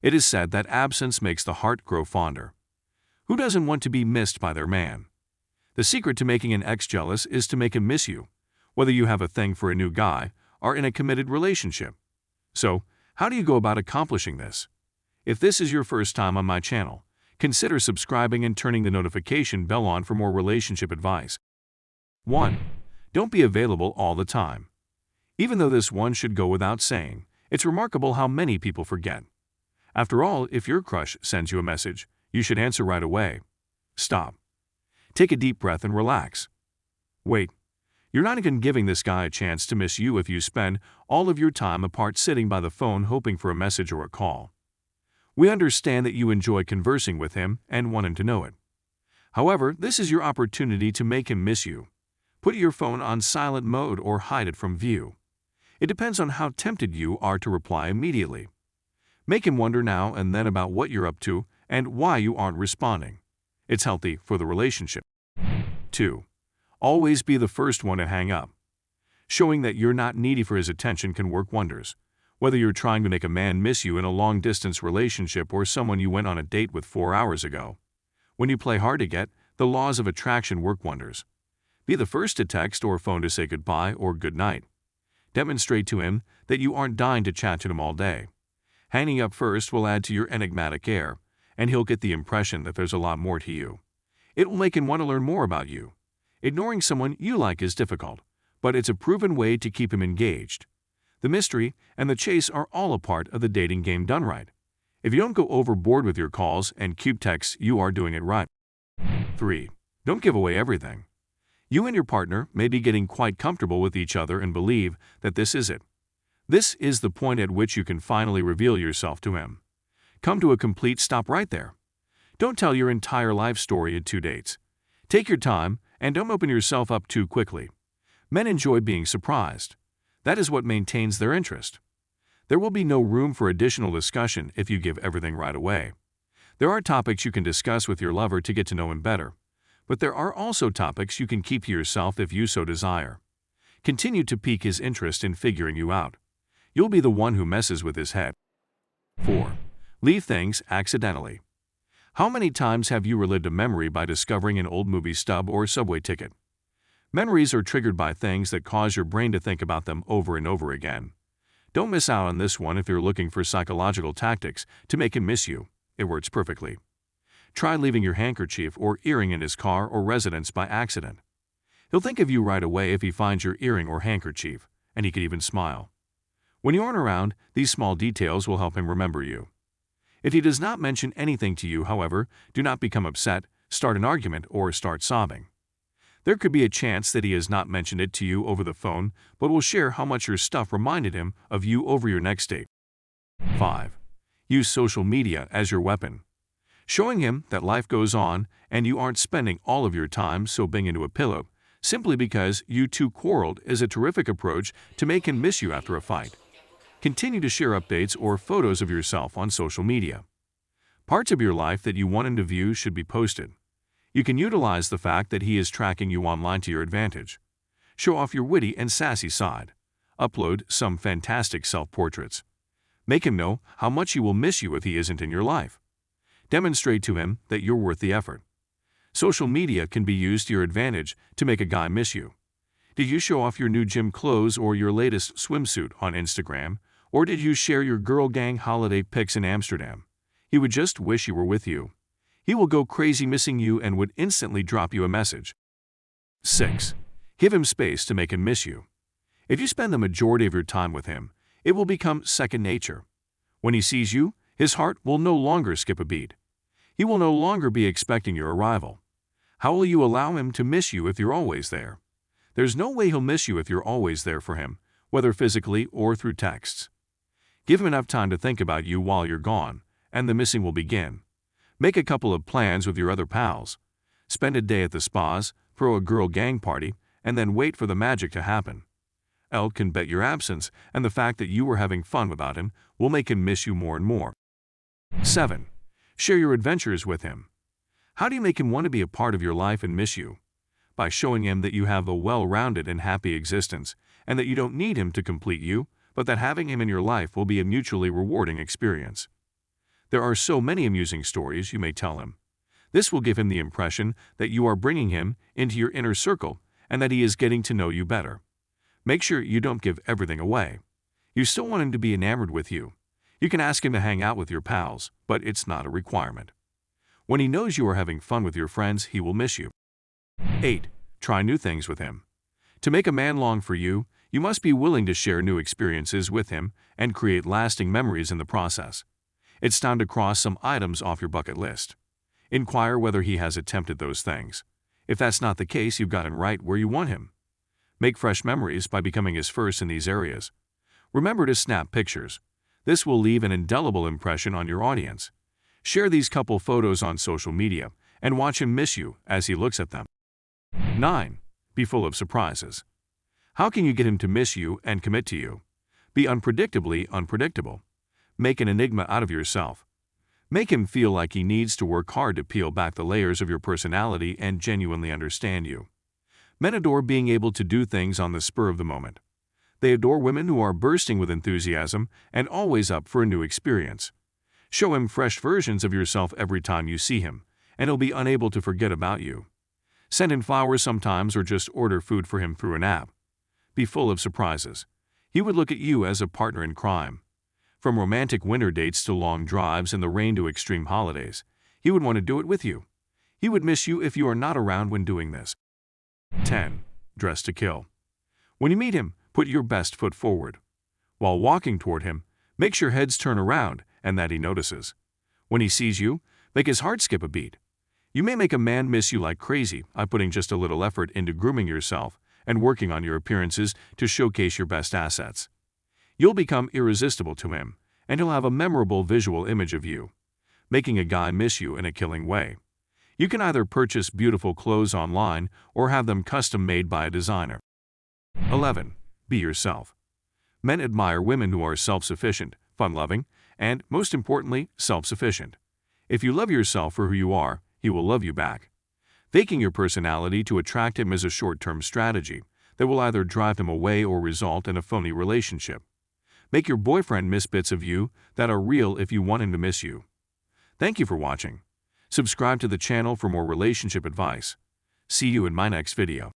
It is said that absence makes the heart grow fonder. Who doesn't want to be missed by their man? The secret to making an ex jealous is to make him miss you, whether you have a thing for a new guy or in a committed relationship. So, how do you go about accomplishing this? If this is your first time on my channel, consider subscribing and turning the notification bell on for more relationship advice. 1. Don't be available all the time. Even though this one should go without saying, it's remarkable how many people forget. After all, if your crush sends you a message, you should answer right away. Stop. Take a deep breath and relax. Wait. You're not even giving this guy a chance to miss you if you spend all of your time apart sitting by the phone hoping for a message or a call. We understand that you enjoy conversing with him and want him to know it. However, this is your opportunity to make him miss you. Put your phone on silent mode or hide it from view. It depends on how tempted you are to reply immediately. Make him wonder now and then about what you're up to and why you aren't responding. It's healthy for the relationship. 2. Always be the first one to hang up. Showing that you're not needy for his attention can work wonders. Whether you're trying to make a man miss you in a long-distance relationship or someone you went on a date with 4 hours ago. When you play hard to get, the laws of attraction work wonders. Be the first to text or phone to say goodbye or good night. Demonstrate to him that you aren't dying to chat to him all day. Hanging up first will add to your enigmatic air, and he'll get the impression that there's a lot more to you. It will make him want to learn more about you. Ignoring someone you like is difficult, but it's a proven way to keep him engaged. The mystery and the chase are all a part of the dating game done right. If you don't go overboard with your calls and cute texts, you are doing it right. 3. Don't give away everything. You and your partner may be getting quite comfortable with each other and believe that this is it. This is the point at which you can finally reveal yourself to him. Come to a complete stop right there. Don't tell your entire life story in 2 dates. Take your time and don't open yourself up too quickly. Men enjoy being surprised. That is what maintains their interest. There will be no room for additional discussion if you give everything right away. There are topics you can discuss with your lover to get to know him better, but there are also topics you can keep to yourself if you so desire. Continue to pique his interest in figuring you out. You'll be the one who messes with his head. 4. Leave things accidentally. How many times have you relived a memory by discovering an old movie stub or subway ticket? Memories are triggered by things that cause your brain to think about them over and over again. Don't miss out on this one if you're looking for psychological tactics to make him miss you. It works perfectly. Try leaving your handkerchief or earring in his car or residence by accident. He'll think of you right away if he finds your earring or handkerchief, and he could even smile. When you aren't around, these small details will help him remember you. If he does not mention anything to you, however, do not become upset, start an argument, or start sobbing. There could be a chance that he has not mentioned it to you over the phone, but will share how much your stuff reminded him of you over your next date. 5. Use social media as your weapon. Showing him that life goes on and you aren't spending all of your time sobbing into a pillow simply because you two quarreled is a terrific approach to make him miss you after a fight. Continue to share updates or photos of yourself on social media. Parts of your life that you want him to view should be posted. You can utilize the fact that he is tracking you online to your advantage. Show off your witty and sassy side. Upload some fantastic self-portraits. Make him know how much he will miss you if he isn't in your life. Demonstrate to him that you're worth the effort. Social media can be used to your advantage to make a guy miss you. Did you show off your new gym clothes or your latest swimsuit on Instagram? Or did you share your girl gang holiday pics in Amsterdam? He would just wish he were with you. He will go crazy missing you and would instantly drop you a message. 6. Give him space to make him miss you. If you spend the majority of your time with him, it will become second nature. When he sees you, his heart will no longer skip a beat. He will no longer be expecting your arrival. How will you allow him to miss you if you're always there? There's no way he'll miss you if you're always there for him, whether physically or through texts. Give him enough time to think about you while you're gone, and the missing will begin. Make a couple of plans with your other pals. Spend a day at the spas, throw a girl gang party, and then wait for the magic to happen. Elle can bet your absence and the fact that you were having fun without him will make him miss you more and more. 7. Share your adventures with him. How do you make him want to be a part of your life and miss you? By showing him that you have a well-rounded and happy existence, and that you don't need him to complete you, but that having him in your life will be a mutually rewarding experience. There are so many amusing stories you may tell him. This will give him the impression that you are bringing him into your inner circle and that he is getting to know you better. Make sure you don't give everything away. You still want him to be enamored with you. You can ask him to hang out with your pals, but it's not a requirement. When he knows you are having fun with your friends, he will miss you. 8. Try new things with him. To make a man long for you, you must be willing to share new experiences with him and create lasting memories in the process. It's time to cross some items off your bucket list. Inquire whether he has attempted those things. If that's not the case, you've gotten right where you want him. Make fresh memories by becoming his first in these areas. Remember to snap pictures. This will leave an indelible impression on your audience. Share these couple photos on social media and watch him miss you as he looks at them. 9. Be full of surprises. How can you get him to miss you and commit to you? Be unpredictably unpredictable. Make an enigma out of yourself. Make him feel like he needs to work hard to peel back the layers of your personality and genuinely understand you. Men adore being able to do things on the spur of the moment. They adore women who are bursting with enthusiasm and always up for a new experience. Show him fresh versions of yourself every time you see him, and he'll be unable to forget about you. Send him flowers sometimes or just order food for him through an app. Be full of surprises. He would look at you as a partner in crime. From romantic winter dates to long drives in the rain to extreme holidays, he would want to do it with you. He would miss you if you are not around when doing this. 10. Dress to kill. When you meet him, put your best foot forward. While walking toward him, make sure heads turn around and that he notices. When he sees you, make his heart skip a beat. You may make a man miss you like crazy by putting just a little effort into grooming yourself and working on your appearances to showcase your best assets. You'll become irresistible to him, and he'll have a memorable visual image of you, making a guy miss you in a killing way. You can either purchase beautiful clothes online or have them custom made by a designer. 11. Be yourself. Men admire women who are self-sufficient, fun-loving, and, most importantly, self-sufficient. If you love yourself for who you are, he will love you back. Faking your personality to attract him is a short-term strategy that will either drive him away or result in a phony relationship. Make your boyfriend miss bits of you that are real if you want him to miss you. Thank you for watching. Subscribe to the channel for more relationship advice. See you in my next video.